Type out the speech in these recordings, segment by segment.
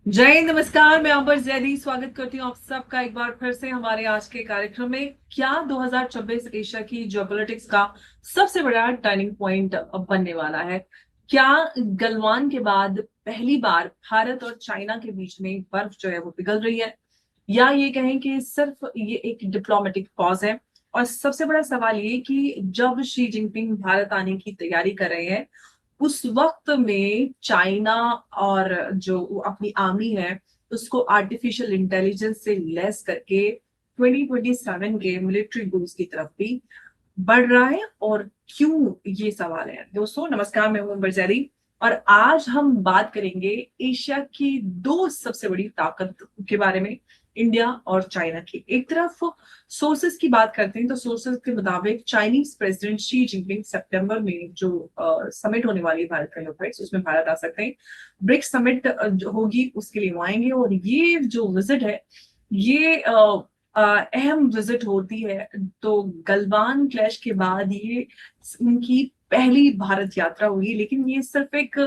जय हिंद, नमस्कार। मैं अंबर जैदी स्वागत करती हूँ आप सबका एक बार फिर से हमारे आज के कार्यक्रम में। क्या 2026 एशिया की जियोपॉलिटिक्स का सबसे बड़ा टर्निंग पॉइंट बनने वाला है? क्या गलवान के बाद पहली बार भारत और चाइना के बीच में बर्फ जो है वो पिघल रही है, या ये कहें कि सिर्फ ये एक डिप्लोमेटिक पॉज है? और सबसे बड़ा सवाल ये कि जब शी जिनपिंग भारत आने की तैयारी कर रहे हैं, उस वक्त में चाइना और जो अपनी आर्मी है उसको आर्टिफिशियल इंटेलिजेंस से लेस करके 2027 के मिलिट्री गोल्स की तरफ भी बढ़ रहा है। और क्यों, ये सवाल है। दोस्तों नमस्कार, मैं हूं अंबर जैदी और आज हम बात करेंगे एशिया की दो सबसे बड़ी ताकत के बारे में, इंडिया और चाइना की। एक तरफ सोर्सेस की बात करते हैं तो सोर्सेस के मुताबिक चाइनीज प्रेसिडेंट शी जिनपिंग सितंबर में जो समिट होने वाली है भारत का यूरोपाइड्स, उसमें भारत आ सकते हैं। ब्रिक्स समिट होगी, उसके लिए वो आएंगे। और ये जो विजिट है ये अहम विजिट होती है। तो गलवान क्लैश के बाद ये उनकी पहली भारत यात्रा हुई, लेकिन ये सिर्फ एक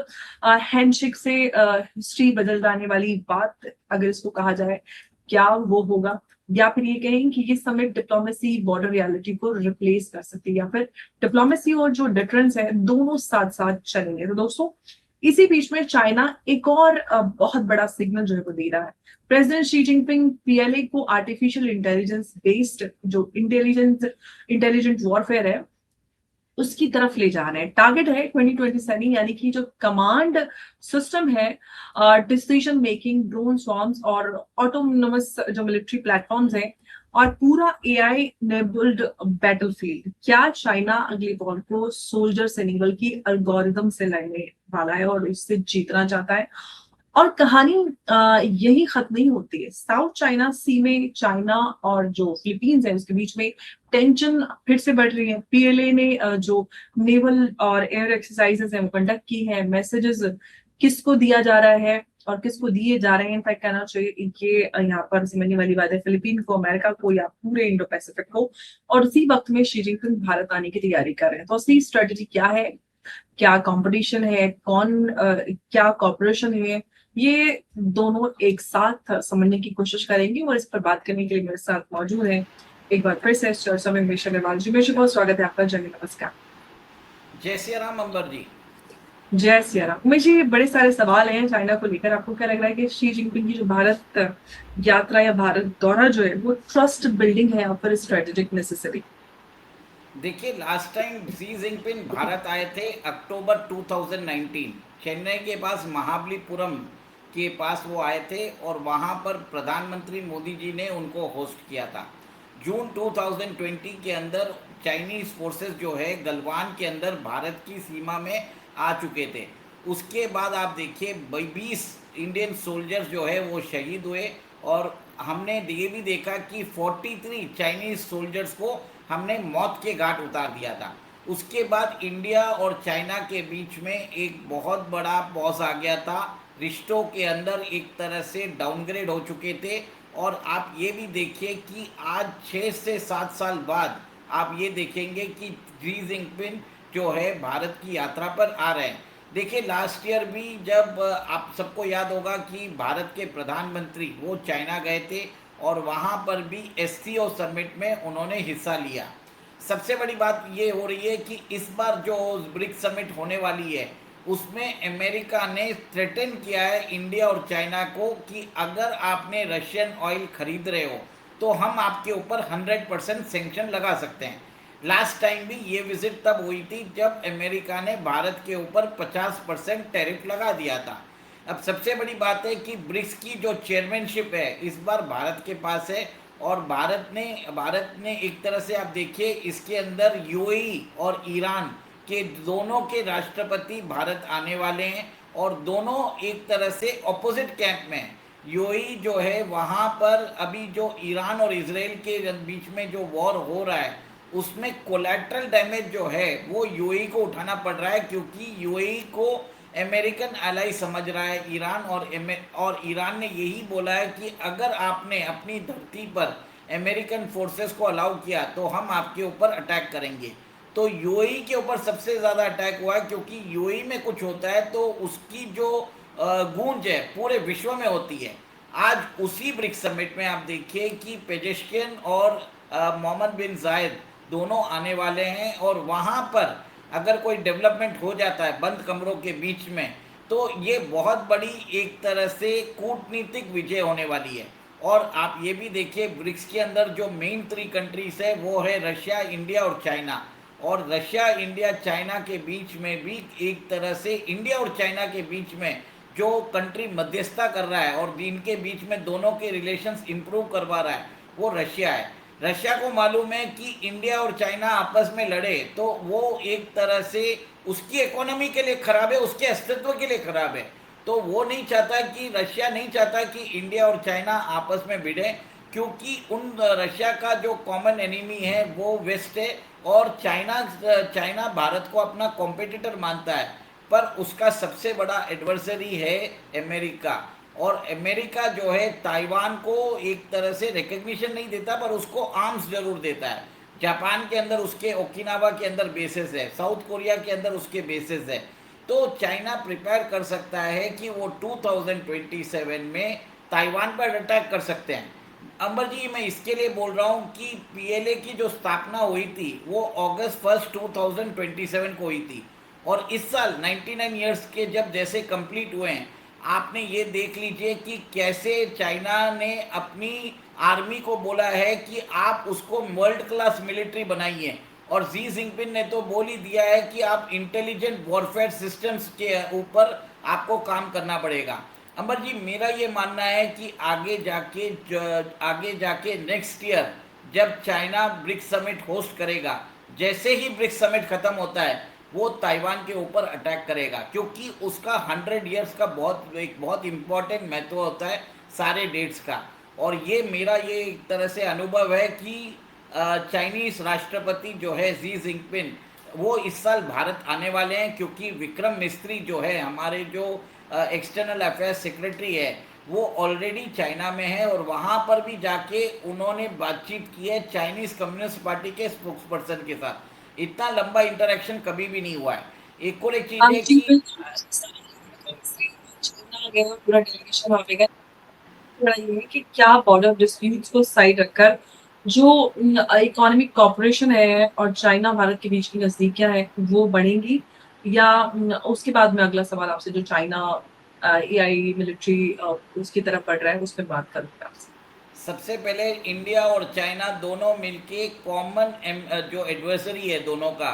हैंडशेक से हिस्ट्री बदल जाने वाली बात अगर इसको कहा जाए, क्या वो होगा? या फिर ये कहें कि ये समिट डिप्लोमेसी बॉर्डर रियलिटी को रिप्लेस कर सकती है, या फिर डिप्लोमेसी और जो डिफरेंस है दोनों साथ साथ चलेंगे? तो दोस्तों इसी बीच में चाइना एक और बहुत बड़ा सिग्नल जो है वो दे रहा है। प्रेसिडेंट शी जिनपिंग पीएलए को आर्टिफिशियल इंटेलिजेंस बेस्ड जो इंटेलिजेंट वॉरफेयर है उसकी तरफ ले जा रहे हैं। टारगेट है 2027, यानी कि जो कमांड सिस्टम है, डिसीजन मेकिंग, ड्रोन स्वॉर्म्स और ऑटोनोमस जो मिलिट्री प्लेटफॉर्म्स हैं, और पूरा एआई इनेबल्ड बैटलफील्ड। क्या चाइना अगले वॉर को सोल्जर से नहीं बल्कि अल्गोरिदम से लड़ने वाला है और इससे जीतना चाहता है? और कहानी यही खत्म नहीं होती है। साउथ चाइना सी में चाइना और जो फिलीपींस है उसके बीच में टेंशन फिर से बढ़ रही है। पीएलए ने जो नेवल और एयर एक्सरसाइजेस है वो कंडक्ट की है। मैसेजेस किसको दिया जा रहा है और किसको दिए जा रहे हैं, इनफैक्ट कहना चाहिए ये यहाँ पर समझने वाली बात है, फिलीपीन को, अमेरिका को, या पूरे इंडो पैसिफिक को। और उसी वक्त में शी जिनपिंग भारत आने की तैयारी कर रहे हैं। तो असली स्ट्रेटेजी क्या है, क्या कंपटीशन है, क्या कॉपरेशन है, ये दोनों एक साथ समझने की कोशिश करेंगे। और इस पर बात करने के लिए मेरे साथ मौजूद है एक बार फिर से इस चर्चा में उमेश अग्रवाल जी। उमेश जी, बहुत स्वागत है आपका। जय नमस्कार। जय सिया राम अंबर जी। जय सिया राम। उमेश जी, बड़े सारे सवाल हैं चाइना को लेकर। आपको क्या लग रहा है कि शी जिनपिंग की जो भारत यात्रा या भारत दौरा जो है वो ट्रस्ट बिल्डिंग है या फिर स्ट्रेटेजिक नेसेसरी? देखिए, last time Xi Jinping Bharat आए थे अक्टूबर 2019। चेन्नई के पास महाबलीपुरम के पास वो आए थे और वहाँ पर प्रधानमंत्री मोदी जी ने उनको होस्ट किया था। जून 2020 के अंदर चाइनीज़ फोर्सेस जो है गलवान के अंदर भारत की सीमा में आ चुके थे। उसके बाद आप देखिए 20 इंडियन सोल्जर्स जो है वो शहीद हुए। और हमने ये भी देखा कि 43 चाइनीज़ सोल्जर्स को हमने मौत के घाट उतार दिया था। उसके बाद इंडिया और चाइना के बीच में एक बहुत बड़ा पॉज आ गया था। रिश्तों के अंदर एक तरह से डाउनग्रेड हो चुके थे। और आप ये भी देखिए कि आज 6 से 7 साल बाद आप ये देखेंगे कि शी जिनपिंग जो है भारत की यात्रा पर आ रहे हैं। देखिए, लास्ट ईयर भी जब आप सबको याद होगा कि भारत के प्रधानमंत्री वो चाइना गए थे और वहाँ पर भी एससीओ समिट में उन्होंने हिस्सा लिया। सबसे बड़ी बात ये हो रही है कि इस बार जो ब्रिक्स समिट होने वाली है उसमें अमेरिका ने थ्रेटन किया है इंडिया और चाइना को कि अगर आपने रशियन ऑयल खरीद रहे हो तो हम आपके ऊपर 100% सेंक्शन लगा सकते हैं। लास्ट टाइम भी ये विजिट तब हुई थी जब अमेरिका ने भारत के ऊपर 50% टैरिफ लगा दिया था। अब सबसे बड़ी बात है कि ब्रिक्स की जो चेयरमैनशिप है इस बार भारत के पास है। और भारत ने एक तरह से आप देखिए इसके अंदर यूएई और ईरान के दोनों के राष्ट्रपति भारत आने वाले हैं और दोनों एक तरह से ऑपोजिट कैंप में हैं। यूएई जो है वहाँ पर अभी जो ईरान और इसराइल के बीच में जो वॉर हो रहा है उसमें कोलैटरल डैमेज जो है वो यूएई को उठाना पड़ रहा है, क्योंकि यूएई को अमेरिकन एलाई समझ रहा है ईरान। और ईरान ने यही बोला है कि अगर आपने अपनी धरती पर अमेरिकन फोर्सेस को अलाउ किया तो हम आपके ऊपर अटैक करेंगे। तो यूएई के ऊपर सबसे ज़्यादा अटैक हुआ है, क्योंकि यूएई में कुछ होता है तो उसकी जो गूंज है पूरे विश्व में होती है। आज उसी ब्रिक्स समिट में आप देखिए कि पेजेश्कियन और मोहम्मद बिन जायद दोनों आने वाले हैं, और वहाँ पर अगर कोई डेवलपमेंट हो जाता है बंद कमरों के बीच में, तो ये बहुत बड़ी एक तरह से कूटनीतिक विजय होने वाली है। और आप ये भी देखिए ब्रिक्स के अंदर जो मेन 3 कंट्रीज है वो है रशिया, इंडिया और चाइना। और रशिया, इंडिया, चाइना के बीच में भी एक तरह से इंडिया और चाइना के बीच में जो कंट्री मध्यस्थता कर रहा है और इनके बीच में दोनों के रिलेशंस इंप्रूव करवा रहा है वो रशिया है। रशिया को मालूम है कि इंडिया और चाइना आपस में लड़े तो वो एक तरह से उसकी इकोनॉमी के लिए खराब है, उसके अस्तित्व के लिए खराब है। तो वो नहीं चाहता कि रशिया नहीं चाहता कि इंडिया और चाइना आपस में भिड़े, क्योंकि उन रशिया का जो कॉमन एनिमी है वो वेस्ट है, और चाइना चाइना भारत को अपना कॉम्पिटिटर मानता है, पर उसका सबसे बड़ा एडवर्सरी है अमेरिका। और अमेरिका जो है ताइवान को एक तरह से रिकग्निशन नहीं देता, पर उसको आर्म्स जरूर देता है। जापान के अंदर उसके ओकिनावा के अंदर बेसिस है, साउथ कोरिया के अंदर उसके बेसिस है। तो चाइना प्रिपेयर कर सकता है कि वो 2027 में ताइवान पर अटैक कर सकते हैं। अंबर जी, मैं इसके लिए बोल रहा हूँ कि पीएलए की जो स्थापना हुई थी वो अगस्त 1 2027 को हुई थी, और इस साल 99 ईयर्स के जब जैसे कंप्लीट हुए हैं, आपने ये देख लीजिए कि कैसे चाइना ने अपनी आर्मी को बोला है कि आप उसको वर्ल्ड क्लास मिलिट्री बनाइए, और जी जिनपिंग ने तो बोल ही दिया है कि आप इंटेलिजेंट वॉरफेयर सिस्टम्स के ऊपर आपको काम करना पड़ेगा। अंबर जी, मेरा ये मानना है कि आगे जाके नेक्स्ट ईयर जब चाइना ब्रिक्स समिट होस्ट करेगा, जैसे ही ब्रिक्स समिट खत्म होता है वो ताइवान के ऊपर अटैक करेगा, क्योंकि उसका 100 ईयर्स का बहुत इम्पोर्टेंट महत्व होता है सारे डेट्स का। और ये मेरा ये एक तरह से अनुभव है कि चाइनीज राष्ट्रपति जो है जी जिनपिंग वो इस साल भारत आने वाले हैं, क्योंकि विक्रम मिस्त्री जो है हमारे जो एक्सटर्नल अफेयर्स सेक्रेटरी है वो ऑलरेडी चाइना में है, और वहाँ पर भी जाके उन्होंने बातचीत की है चाइनीज़ कम्युनिस्ट पार्टी के स्पोक्स पर्सन के साथ। इतना लंबा इंटरेक्शन कभी भी नहीं हुआ है। एक और एक चीज़ है जी कि बिल्कुल। चाइना आ गया, पूरा डेलीगेशन आ गया। थोड़ा ये है कि क्या बॉर्डर डिस्प्यूट्स को साइड रखकर जो इकोनॉमिक कॉपरेशन है और चाइना भारत के बीच की नजदीकियां हैं वो बढ़ेंगी, या उसके बाद में अगला सवाल आपसे जो चाइना एआई मिलिट्री उसकी तरफ बढ़ रहा है उस पर बात करूंगा आपसे। सबसे पहले इंडिया और चाइना दोनों मिलके कॉमन जो एडवर्सरी है दोनों का,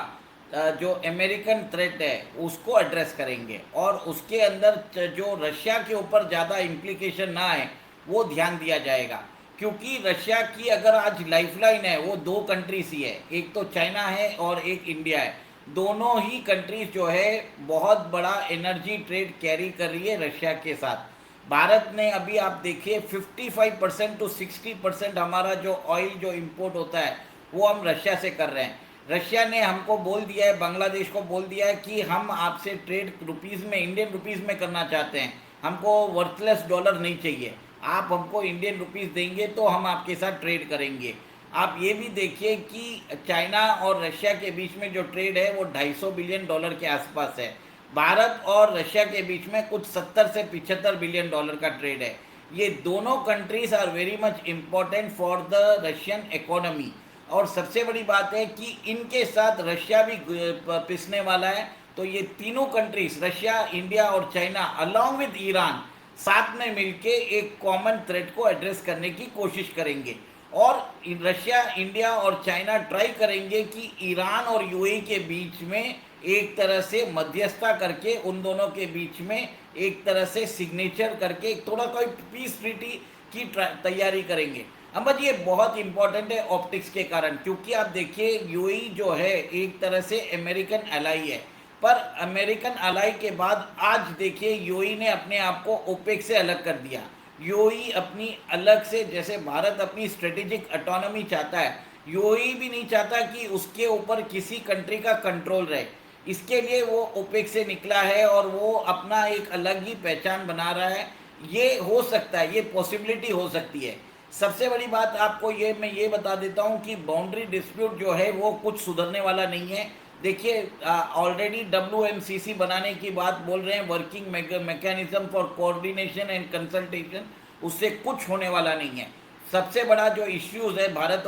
जो अमेरिकन थ्रेट है उसको एड्रेस करेंगे, और उसके अंदर जो रशिया के ऊपर ज़्यादा इम्प्लीकेशन ना आए वो ध्यान दिया जाएगा। क्योंकि रशिया की अगर आज लाइफलाइन है वो 2 कंट्रीज ही है, एक तो चाइना है और एक इंडिया है। दोनों ही कंट्रीज जो है बहुत बड़ा एनर्जी ट्रेड कैरी कर रही है रशिया के साथ। भारत ने अभी आप देखिए 55% टू 60% हमारा जो ऑयल जो इंपोर्ट होता है वो हम रशिया से कर रहे हैं। रशिया ने हमको बोल दिया है, बांग्लादेश को बोल दिया है कि हम आपसे ट्रेड रुपीज़ में, इंडियन रुपीज़ में करना चाहते हैं, हमको वर्थलेस डॉलर नहीं चाहिए, आप हमको इंडियन रुपीज़ देंगे तो हम आपके साथ ट्रेड करेंगे। आप ये भी देखिए कि चाइना और रशिया के बीच में जो ट्रेड है वो 250 बिलियन डॉलर के आसपास है। भारत और रशिया के बीच में कुछ 70 से 75 बिलियन डॉलर का ट्रेड है। ये दोनों countries are very much important for the Russian economy. और सबसे बड़ी बात है कि इनके साथ रशिया भी पिसने वाला है, तो ये तीनों कंट्रीज रशिया, इंडिया और चाइना अलॉन्ग विद ईरान साथ में मिलके एक कॉमन थ्रेट को एड्रेस करने की कोशिश करेंगे। और रशिया, इंडिया और चाइना ट्राई करेंगे कि ईरान और यूएई के बीच में एक तरह से मध्यस्थता करके उन दोनों के बीच में एक तरह से सिग्नेचर करके थोड़ा कोई पीस ट्रीटी की तैयारी करेंगे। अहमद, ये बहुत इंपॉर्टेंट है ऑप्टिक्स के कारण, क्योंकि आप देखिए यूएई जो है एक तरह से अमेरिकन एलाई है, पर अमेरिकन एलाई के बाद आज देखिए यूएई ने अपने आप को ओपेक से अलग कर दिया। यूएई अपनी अलग से, जैसे भारत अपनी स्ट्रेटेजिक ऑटोनॉमी चाहता है, यूएई भी नहीं चाहता कि उसके ऊपर किसी कंट्री का कंट्रोल रहे। इसके लिए वो ओपेक से निकला है और वो अपना एक अलग ही पहचान बना रहा है। ये हो सकता है, ये पॉसिबिलिटी हो सकती है। सबसे बड़ी बात आपको ये मैं ये बता देता हूँ कि बाउंड्री डिस्प्यूट जो है वो कुछ सुधरने वाला नहीं है। देखिए ऑलरेडी WMCC बनाने की बात बोल रहे हैं, working mechanism for coordination and consultation, उससे कुछ होने वाला नहीं है। सबसे बड़ा जो इश्यूज है भारत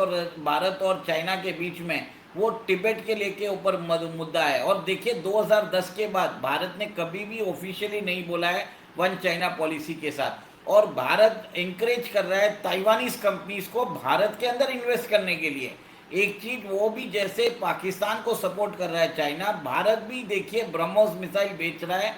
और चाइना के बीच में, वो तिब्बत के लेके ऊपर मुद्दा है। और देखिए 2010 के बाद भारत ने कभी भी ऑफिशियली नहीं बोला है वन चाइना पॉलिसी के साथ, और भारत इंकरेज कर रहा है ताइवानीज कंपनीज को भारत के अंदर इन्वेस्ट करने के लिए। एक चीज वो भी, जैसे पाकिस्तान को सपोर्ट कर रहा है चाइना, भारत भी देखिए ब्रह्मोस मिसाइल बेच रहा है।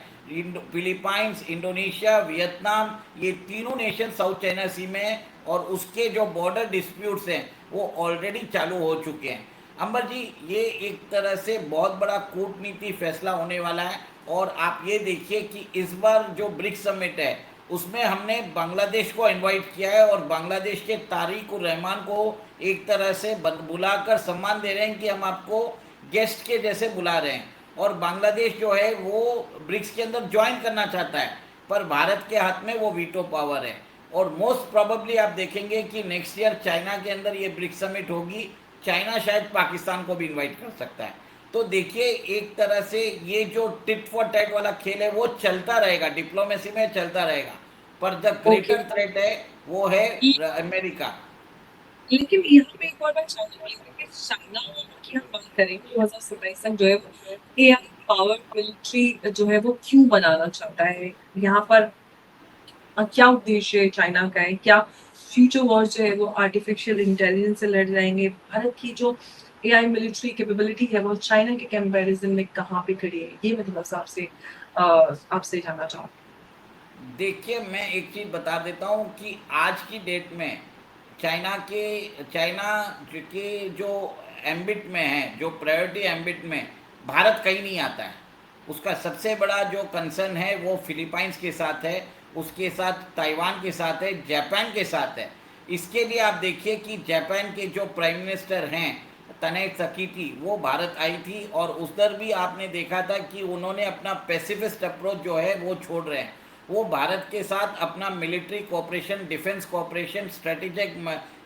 फिलीपाइंस, इंडोनेशिया, वियतनाम, ये तीनों नेशन साउथ चाइना सी में है, और उसके जो बॉर्डर डिस्प्यूट्स हैं वो ऑलरेडी चालू हो चुके हैं। अंबर जी, ये एक तरह से बहुत बड़ा कूटनीति फैसला होने वाला है। और आप ये देखिए कि इस बार जो ब्रिक्स समिट है उसमें हमने बांग्लादेश को इनवाइट किया है, और बांग्लादेश के तारिक उर रहमान को एक तरह से बुलाकर सम्मान दे रहे हैं कि हम आपको गेस्ट के जैसे बुला रहे हैं। और बांग्लादेश जो है वो ब्रिक्स के अंदर ज्वाइन करना चाहता है, पर भारत के हाथ में वो वीटो पावर है। और मोस्ट प्रोबेबली आप देखेंगे कि नेक्स्ट ईयर चाइना के अंदर ये ब्रिक्स समिट होगी, चाइना शायद पाकिस्तान को भी इनवाइट कर सकता है। तो देखिए एक तरह से ये जो टिट फॉर टैट वाला खेल है वो चलता रहेगा, डिप्लोमेसी में चलता रहेगा, पर द ओके। ग्रेटर थ्रेट है वो है अमेरिका। लेकिन यहाँ पे एक और बात चाइना वाली है कि चाइना की हम बात करें 2027 तक जो है एआई पावर मिलिट्री जो है वो क्यों बनाना चाहता है यहाँ पर? क्या उद्देश्य है चाइना का है? क्या फ्यूचर वॉर जो है वो आर्टिफिशियल इंटेलिजेंस से लड़ जाएंगे? भारत की जो एआई मिलिट्री कैपेबिलिटी है वो चाइना के कंपैरिजन में कहाँ पे खड़ी है? ये मैं थोड़ा सा आपसे जानना चाहूँ। देखिए मैं एक चीज़ बता देता हूँ कि आज की डेट में चाइना के जो एम्बिट में है, जो प्रायोरिटी एम्बिट में भारत कहीं नहीं आता है। उसका सबसे बड़ा जो कंसर्न है वो फिलीपाइंस के साथ है, उसके साथ ताइवान के साथ है, जापान के साथ है। इसके लिए आप देखिए कि जापान के जो प्राइम मिनिस्टर हैं तने सकीती, वो भारत आई थी, और उधर भी आपने देखा था कि उन्होंने अपना पैसिफिस्ट अप्रोच जो है वो छोड़ रहे हैं। वो भारत के साथ अपना military cooperation, defence cooperation,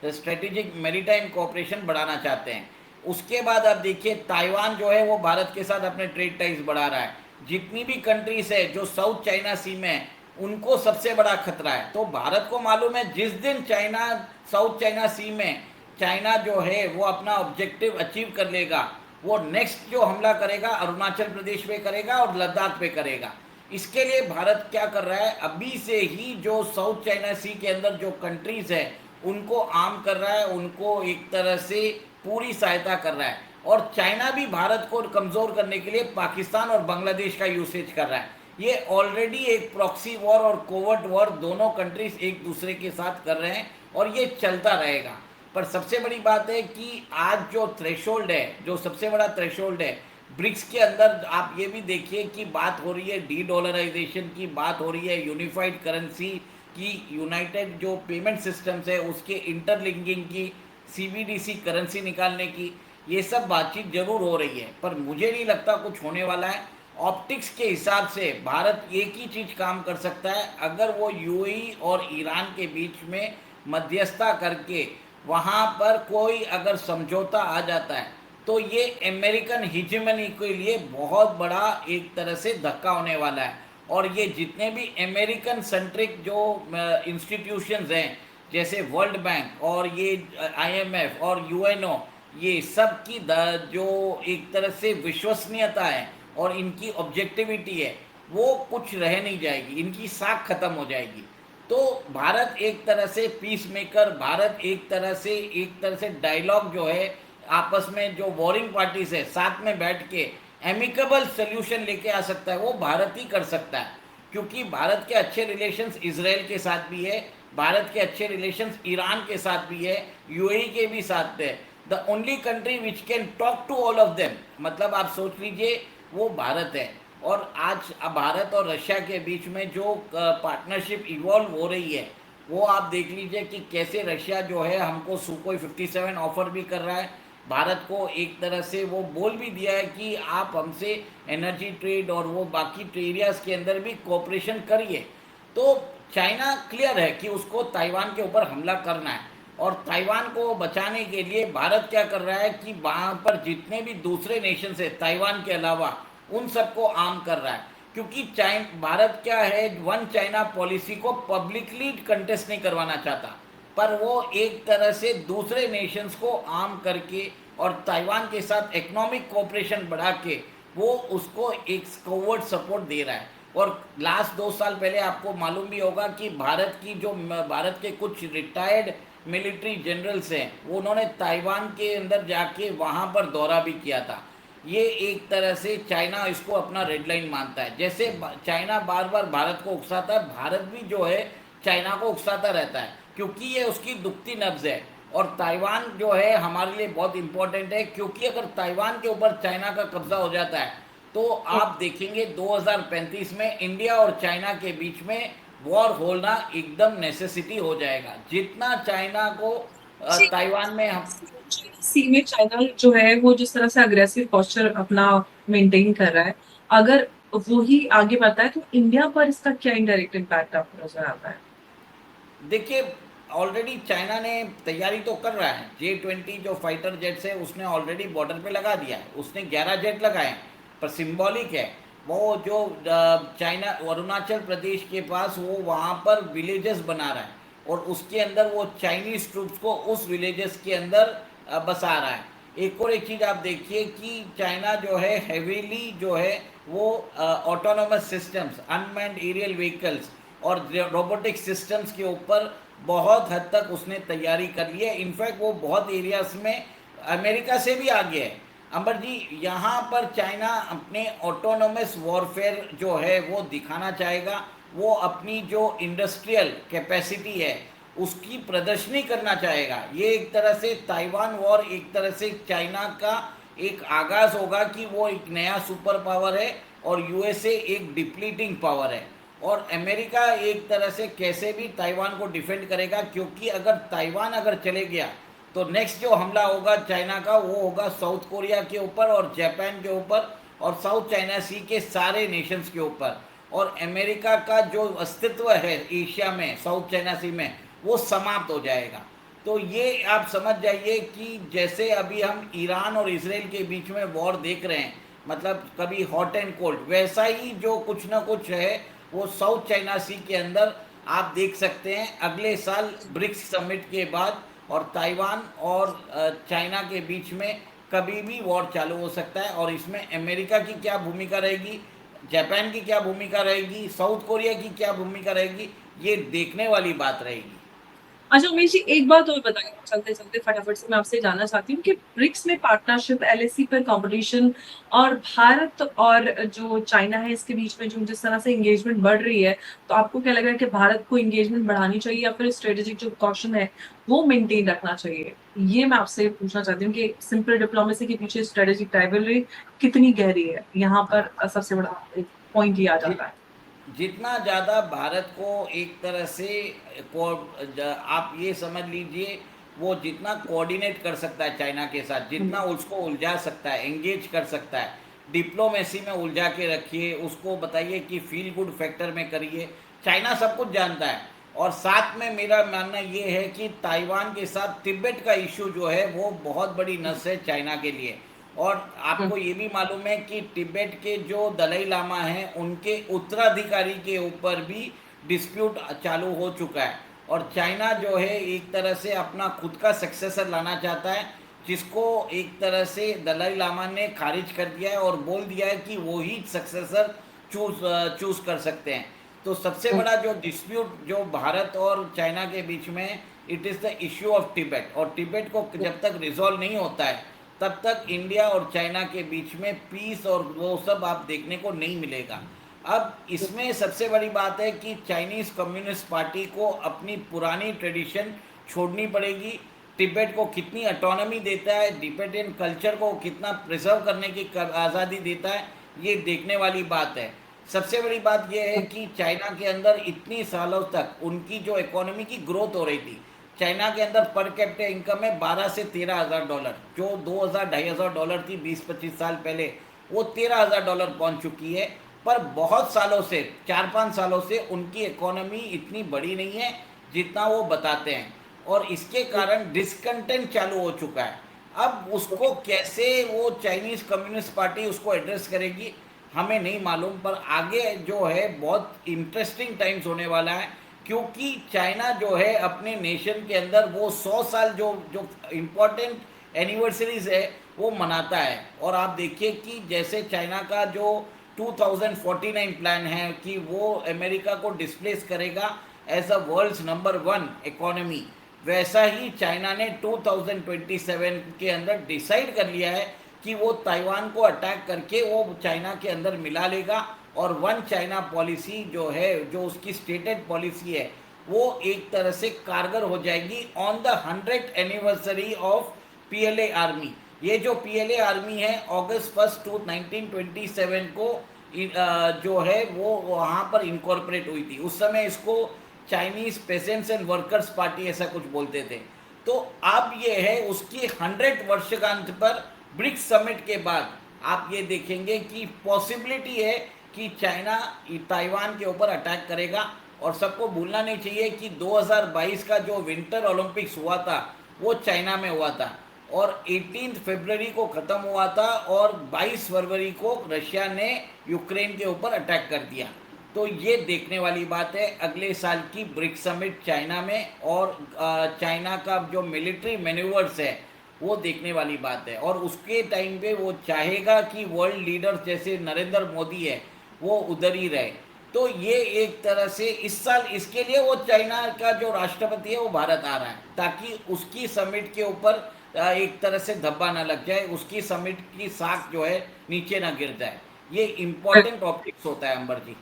strategic maritime cooperation बढ़ाना चाहते हैं। उसके बाद आप देखिए ताइवान जो है वो भारत के साथ अपने ट्रेड टाइज बढ़ा रहा है। जितनी भी कंट्रीज है जो साउथ चाइना सी में है, उनको सबसे बड़ा खतरा है। तो भारत को मालूम है जिस दिन चाइना साउथ चाइना सी में चाइना जो है वो अपना ऑब्जेक्टिव अचीव कर लेगा, वो नेक्स्ट जो हमला करेगा अरुणाचल प्रदेश पे करेगा और लद्दाख पे करेगा। इसके लिए भारत क्या कर रहा है, अभी से ही जो साउथ चाइना सी के अंदर जो कंट्रीज है उनको आर्म कर रहा है, उनको एक तरह से पूरी सहायता कर रहा है। और चाइना भी भारत को कमज़ोर करने के लिए पाकिस्तान और बांग्लादेश का यूसेज कर रहा है। ये ऑलरेडी एक प्रॉक्सी वॉर और कोवर्ट वॉर दोनों कंट्रीज एक दूसरे के साथ कर रहे हैं, और ये चलता रहेगा। पर सबसे बड़ी बात है कि आज जो थ्रेशोल्ड है, जो सबसे बड़ा थ्रेशोल्ड है ब्रिक्स के अंदर, आप ये भी देखिए कि बात हो रही है डी डॉलराइजेशन की, बात हो रही है यूनिफाइड करेंसी की, यूनाइटेड जो पेमेंट सिस्टम्स है उसके इंटरलिंकिंग की, CBDC करेंसी निकालने की। ये सब बातचीत जरूर हो रही है, पर मुझे नहीं लगता कुछ होने वाला है। ऑप्टिक्स के हिसाब से भारत एक ही चीज़ काम कर सकता है, अगर वो UAE और ईरान के बीच में मध्यस्थता करके वहाँ पर कोई अगर समझौता आ जाता है, तो ये अमेरिकन हिजमनी के लिए बहुत बड़ा एक तरह से धक्का होने वाला है। और ये जितने भी अमेरिकन सेंट्रिक जो इंस्टीट्यूशंस हैं, जैसे वर्ल्ड बैंक और ये IMF और UNO, ये सब की जो एक तरह से विश्वसनीयता है और इनकी ऑब्जेक्टिविटी है, वो कुछ रह नहीं जाएगी, इनकी साख खत्म हो जाएगी। तो भारत एक तरह से पीस मेकर, भारत एक तरह से डायलॉग जो है आपस में जो वॉरिंग पार्टीज है साथ में बैठ के एमिकेबल सोल्यूशन लेके आ सकता है, वो भारत ही कर सकता है। क्योंकि भारत के अच्छे रिलेशंस इसराइल के साथ भी है, भारत के अच्छे रिलेशंस ईरान के साथ भी है, UAE के भी साथ है। The only country which can talk to all of them, मतलब आप सोच लीजिए, वो भारत है। और आज भारत और रशिया के बीच में जो पार्टनरशिप इवॉल्व हो रही है, वो आप देख लीजिए कि कैसे रशिया जो है हमको सुकोई 57 ऑफर भी कर रहा है। भारत को एक तरह से वो बोल भी दिया है कि आप हमसे एनर्जी ट्रेड और वो बाकी एरियाज के अंदर भी कोऑपरेशन करिए। तो चाइना क्लियर है कि उसको ताइवान के ऊपर हमला करना है। और ताइवान को बचाने के लिए भारत क्या कर रहा है कि वहाँ पर जितने भी दूसरे नेशन है ताइवान के अलावा उन सबको आर्म कर रहा है, क्योंकि भारत क्या है, वन चाइना पॉलिसी को पब्लिकली कंटेस्ट नहीं करवाना चाहता, पर वो एक तरह से दूसरे नेशंस को आर्म करके और ताइवान के साथ इकोनॉमिक कोऑपरेशन बढ़ा के वो उसको एक कोवर्ड सपोर्ट दे रहा है। और लास्ट 2 साल पहले आपको मालूम भी होगा कि भारत के कुछ रिटायर्ड मिलिट्री जनरल्स हैं, वो उन्होंने ताइवान के अंदर जाके वहाँ पर दौरा भी किया था। ये एक तरह से चाइना इसको अपना रेड लाइन मानता है। जैसे चाइना बार बार भारत को उकसाता है, भारत भी जो है चाइना को उकसाता रहता है, क्योंकि ये उसकी दुखती नब्ज है। और ताइवान जो है हमारे लिए बहुत इंपॉर्टेंट है, क्योंकि अगर ताइवान के ऊपर चाइना का कब्जा हो जाता है तो आप देखेंगे 2035 में इंडिया और चाइना के बीच में वॉर होना एकदम नेसेसिटी हो जाएगा। जितना चाइना को ताइवान में हम सी में चाइना जो है वो जिस तरह से अग्रेसिव पोस्चर अपना मेंटेन कर रहा है, अगर वो ही आगे बढ़ता है तो इंडिया पर इसका क्या इनडायरेक्ट इम्पैक्ट आपको नजर आता है? देखिए, ऑलरेडी चाइना ने तैयारी तो कर रहा है, J-20 जो फाइटर जेट्स है उसने ऑलरेडी बॉर्डर पे लगा दिया है, उसने 11 जेट लगाए हैं, पर सिंबॉलिक है। वो जो चाइना अरुणाचल प्रदेश के पास वो वहाँ पर विलेजेस बना रहा है और उसके अंदर वो चाइनीज ट्रूप्स को उस विलेजेस के अंदर बसा रहा है। एक चीज़ आप देखिए कि चाइना जो है हेवीली जो है वो autonomous systems, unmanned aerial vehicles और रोबोटिक सिस्टम्स के ऊपर बहुत हद तक उसने तैयारी कर ली है। इनफैक्ट वो बहुत एरियाज में अमेरिका से भी आगे है। अंबर जी, यहाँ पर चाइना अपने ऑटोनोमस वॉरफेयर जो है वो दिखाना चाहेगा, वो अपनी जो इंडस्ट्रियल कैपेसिटी है उसकी प्रदर्शनी करना चाहेगा। ये एक तरह से ताइवान वॉर एक तरह से चाइना का एक आगाज होगा कि वो एक नया सुपर पावर है और यूएसए एक डिप्लीटिंग पावर है, और अमेरिका एक तरह से कैसे भी ताइवान को डिफेंड करेगा, क्योंकि अगर ताइवान अगर चले गया तो नेक्स्ट जो हमला होगा चाइना का वो होगा साउथ कोरिया के ऊपर और जापान के ऊपर और साउथ चाइना सी के सारे नेशंस के ऊपर। और अमेरिका का जो अस्तित्व है एशिया में साउथ चाइना सी में वो समाप्त हो जाएगा। तो ये आप समझ जाइए कि जैसे अभी हम ईरान और इसराइल के बीच में वॉर देख रहे हैं, मतलब कभी हॉट एंड कोल्ड, वैसा ही जो कुछ ना कुछ है वो साउथ चाइना सी के अंदर आप देख सकते हैं अगले साल ब्रिक्स समिट के बाद, और ताइवान और चाइना के बीच में कभी भी वॉर चालू हो सकता है। और इसमें अमेरिका की क्या भूमिका रहेगी, जापान की क्या भूमिका रहेगी, साउथ कोरिया की क्या भूमिका रहेगी, ये देखने वाली बात रहेगी। अच्छा उमेश जी, एक बात और बताइए चलते चलते फटाफट से मैं आपसे जानना चाहती हूँ कि ब्रिक्स में पार्टनरशिप, एलएसी पर कंपटीशन और भारत और जो चाइना है इसके बीच में जो जिस तरह से एंगेजमेंट बढ़ रही है, तो आपको क्या लग रहा है कि भारत को एंगेजमेंट बढ़ानी चाहिए या फिर स्ट्रेटेजिक जो कॉशन है वो मेंटेन रखना चाहिए? ये मैं आपसे पूछना चाहती हूँ कि सिंपल डिप्लोमेसी के पीछे स्ट्रेटेजिक राइवलरी कितनी गहरी है, यहाँ पर सबसे बड़ा पॉइंट ये आ जि, जाता है। जितना ज़्यादा भारत को एक तरह से आप ये समझ लीजिए वो जितना कोऑर्डिनेट कर सकता है चाइना के साथ, जितना उसको उलझा सकता है, एंगेज कर सकता है, डिप्लोमेसी में उलझा के रखिए, उसको बताइए कि फील गुड फैक्टर में करिए। चाइना सब कुछ जानता है। और साथ में मेरा मानना ये है कि ताइवान के साथ तिब्बत का इशू जो है वो बहुत बड़ी नस है चाइना के लिए। और आपको ये भी मालूम है कि तिब्बत के जो दलाई लामा हैं उनके उत्तराधिकारी के ऊपर भी डिस्प्यूट चालू हो चुका है, और चाइना जो है एक तरह से अपना खुद का सक्सेसर लाना चाहता है, जिसको एक तरह से दलाई लामा ने खारिज कर दिया है और बोल दिया है कि वो ही सक्सेसर चूज कर सकते हैं। तो सबसे बड़ा जो डिस्प्यूट जो भारत और चाइना के बीच में, it is the issue of Tibet, और तिब्बत को जब तक रिजॉल्व नहीं होता है तब तक इंडिया और चाइना के बीच में पीस और वो सब आप देखने को नहीं मिलेगा। अब इसमें सबसे बड़ी बात है कि चाइनीज़ कम्युनिस्ट पार्टी को अपनी पुरानी ट्रेडिशन छोड़नी पड़ेगी। तिब्बत को कितनी ऑटोनॉमी देता है, तिब्बतियन कल्चर को कितना प्रिजर्व करने की आज़ादी देता है, ये देखने वाली बात है। सबसे बड़ी बात यह है कि चाइना के अंदर इतनी सालों तक उनकी जो इकोनॉमी की ग्रोथ हो रही थी, चाइना के अंदर पर कैपिटा इनकम है 12 से 13,000 डॉलर, जो 2,000-2,500 डॉलर थी 20-25 साल पहले, वो 13,000 डॉलर पहुंच चुकी है। पर बहुत सालों से, 4-5 सालों से उनकी इकोनॉमी इतनी बड़ी नहीं है जितना वो बताते हैं। और इसके कारण डिसकंटेंट चालू हो चुका है। अब उसको कैसे वो चाइनीज कम्युनिस्ट पार्टी उसको एड्रेस करेगी हमें नहीं मालूम, पर आगे जो है बहुत इंटरेस्टिंग टाइम्स होने वाला है, क्योंकि चाइना जो है अपने नेशन के अंदर वो 100 साल जो जो इम्पोर्टेंट एनिवर्सरीज है वो मनाता है। और आप देखिए कि जैसे चाइना का जो 2049 प्लान है कि वो अमेरिका को डिस्प्लेस करेगा as a world's number 1 economy, वैसा ही चाइना ने 2027 के अंदर डिसाइड कर लिया है कि वो ताइवान को अटैक करके वो चाइना के अंदर मिला लेगा। और वन चाइना पॉलिसी जो है, जो उसकी स्टेटेड पॉलिसी है, वो एक तरह से कारगर हो जाएगी on the 100th anniversary of PLA army. ये जो पीएलए आर्मी है अगस्त 1 1927 को जो है वो वहाँ पर इनकॉर्पोरेट हुई थी। उस समय इसको Chinese patients and workers party ऐसा कुछ बोलते थे। तो अब ये है उसकी 100 वर्षगांठ पर ब्रिक्स समिट के बाद आप ये देखेंगे कि पॉसिबिलिटी है कि चाइना ताइवान के ऊपर अटैक करेगा। और सबको भूलना नहीं चाहिए कि 2022 का जो विंटर ओलंपिक्स हुआ था वो चाइना में हुआ था और 18 फरवरी को ख़त्म हुआ था और 22 फरवरी को रशिया ने यूक्रेन के ऊपर अटैक कर दिया। तो ये देखने वाली बात है अगले साल की ब्रिक्स समिट चाइना में, और चाइना का जो मिलिट्री मैन्यूवर्स है वो देखने वाली बात है। और उसके टाइम पे वो चाहेगा कि वर्ल्ड लीडर्स जैसे नरेंद्र मोदी है वो उधर ही रहे। तो ये एक तरह से इस साल इसके लिए वो चाइना का जो राष्ट्रपति है वो भारत आ रहा है, ताकि उसकी समिट के ऊपर एक तरह से धब्बा ना लग जाए, उसकी समिट की साख जो है नीचे ना गिर जाए। ये इम्पोर्टेंट टॉपिक्स होता है अंबर जी।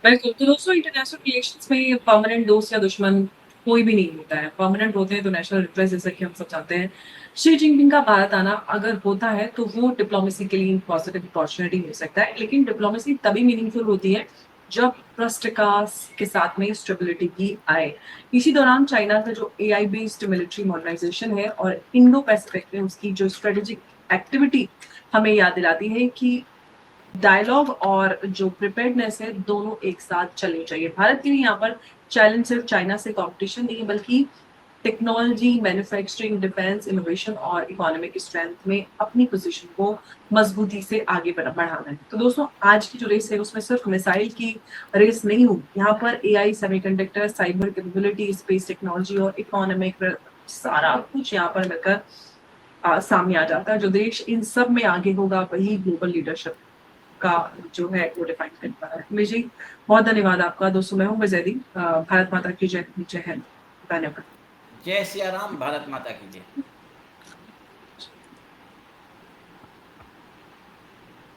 बिल्कुल। तो दोस्तों इंटरनेशनल रिलेशंस में परमानेंट दोस्त या दुश्मन कोई भी नहीं होता है। परमानेंट होते हैं तो नेशनल इंटरेस्ट, जैसा कि हम सब जानते हैं। शी जिनपिंग का भारत आना अगर होता है तो वो डिप्लोमेसी के लिए पॉजिटिव अपॉर्चुनिटी हो सकता है, लेकिन डिप्लोमेसी तभी मीनिंगफुल होती है जब ट्रस्ट का के साथ में स्टेबिलिटी भी आए। इसी दौरान चाइना का जो एआई बेस्ड मिलिट्री मॉडर्नाइजेशन है और इंडो पैसिफिक में उसकी जो स्ट्रेटेजिक एक्टिविटी हमें याद दिलाती है कि डायलॉग और जो प्रिपेयर्डनेस है दोनों एक साथ चलनी चाहिए। भारत के लिए यहाँ पर चैलेंज सिर्फ चाइना से कंपटीशन नहीं है, बल्कि टेक्नोलॉजी, मैन्युफैक्चरिंग, डिफेंस, इनोवेशन और इकोनॉमिक स्ट्रेंथ में अपनी पोजीशन को मजबूती से आगे बढ़ाना है। तो दोस्तों आज की जो रेस है उसमें सिर्फ मिसाइल की रेस नहीं होगी, यहाँ पर AI, semiconductor, cyber capability, space technology और इकोनॉमिक सारा कुछ यहाँ पर मिलकर सामने आ जाता है। जो देश इन सब में आगे होगा वही ग्लोबल लीडरशिप का जो है वो डिफाइन करता है। जी बहुत धन्यवाद आपका। दोस्तों मैं हूँ वैजैदी। भारत माता की जय, जय हिंद। धन्यवाद। जय सिया राम, भारत माता की जय।